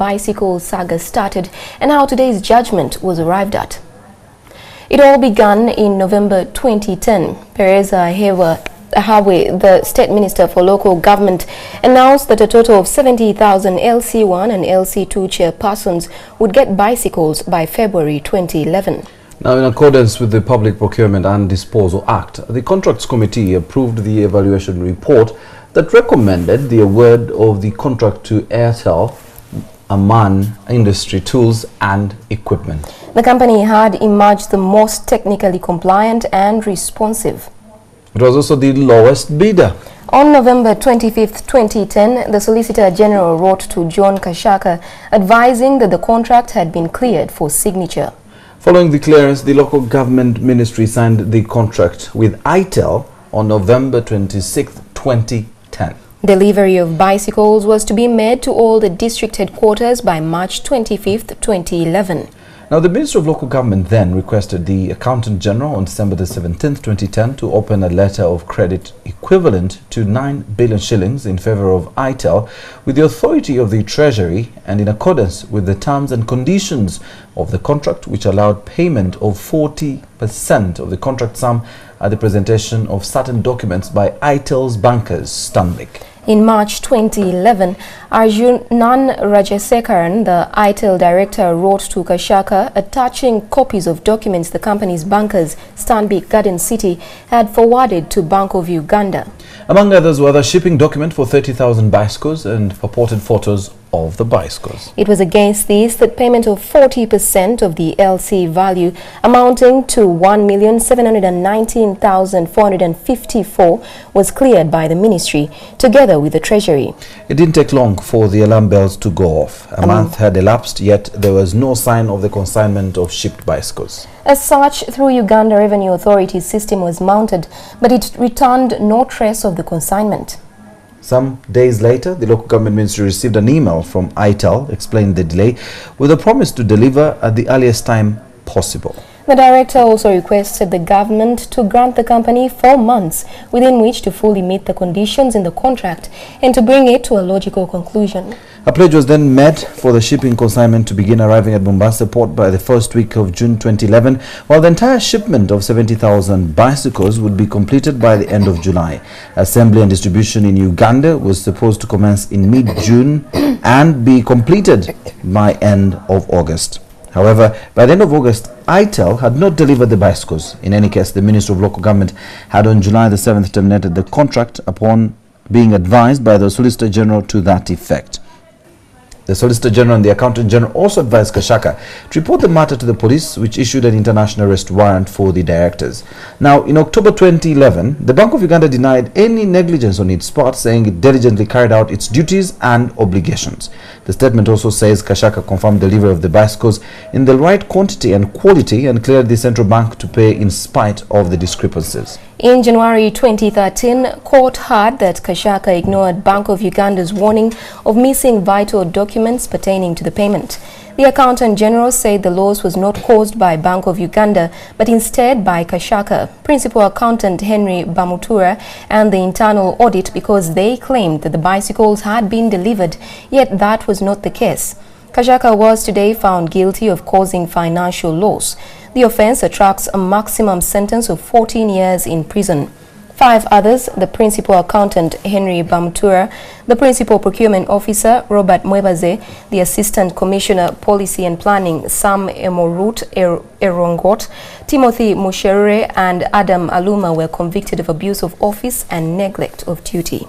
bicycle saga started and how today's judgment was arrived at. It all began in November 2010. Pereza Hawe, the State Minister for Local Government, announced that a total of 70,000 LC1 and LC2 chairpersons would get bicycles by February 2011. Now, in accordance with the Public Procurement and Disposal Act, the Contracts Committee approved the evaluation report that recommended the award of the contract to Airtel, Aman Industry Tools and Equipment. The company had emerged the most technically compliant and responsive. It was also the lowest bidder. On November 25, 2010, the Solicitor General wrote to John Kashaka advising that the contract had been cleared for signature. Following the clearance, the local government ministry signed the contract with ITEL on November 26, 2010. Delivery of bicycles was to be made to all the district headquarters by March 25, 2011. Now, the Minister of Local Government then requested the Accountant General on December the 17th, 2010 to open a letter of credit equivalent to 9 billion shillings in favor of ITEL with the authority of the Treasury and in accordance with the terms and conditions of the contract, which allowed payment of 40% of the contract sum at the presentation of certain documents by ITEL's bankers, Stanbic. In March 2011, Arjunan Rajasekaran, the ITEL director, wrote to Kashaka attaching copies of documents the company's bankers, Stanbic Garden City, had forwarded to Bank of Uganda. Among others were the shipping document for 30,000 bicycles and purported photos of the bicycles. It was against this that payment of 40% of the LC value, amounting to 1,719,454, was cleared by the ministry, together with the Treasury. It didn't take long for the alarm bells to go off. A month had elapsed, yet there was no sign of the consignment of shipped bicycles. As such, through Uganda Revenue Authority's system was mounted, but it returned no trace of the consignment. Some days later, the local government ministry received an email from ITEL explaining the delay with a promise to deliver at the earliest time possible. The director also requested the government to grant the company 4 months within which to fully meet the conditions in the contract and to bring it to a logical conclusion. A pledge was then made for the shipping consignment to begin arriving at Mombasa port by the first week of June 2011, while the entire shipment of 70,000 bicycles would be completed by the end of July. Assembly and distribution in Uganda was supposed to commence in mid-June and be completed by end of August. However, by the end of August, ITEL had not delivered the bicycles. In any case, the Minister of Local Government had on July the 7th terminated the contract upon being advised by the Solicitor General to that effect. The Solicitor General and the Accountant General also advised Kashaka to report the matter to the police, which issued an international arrest warrant for the directors. Now, in October 2011, the Bank of Uganda denied any negligence on its part, saying it diligently carried out its duties and obligations. The statement also says Kashaka confirmed delivery of the bicycles in the right quantity and quality and cleared the central bank to pay in spite of the discrepancies. In January 2013, court heard that Kashaka ignored Bank of Uganda's warning of missing vital documents pertaining to the payment. The Accountant General said the loss was not caused by Bank of Uganda, but instead by Kashaka, Principal Accountant Henry Bamutura, and the internal audit, because they claimed that the bicycles had been delivered, yet that was not the case. Kashaka was today found guilty of causing financial loss. The offense attracts a maximum sentence of 14 years in prison. 5 others, the Principal Accountant Henry Bamutura, the Principal Procurement Officer Robert Mwebaze, the Assistant Commissioner Policy and Planning Sam Emorut Erongot, Timothy Musherure and Adam Aluma were convicted of abuse of office and neglect of duty.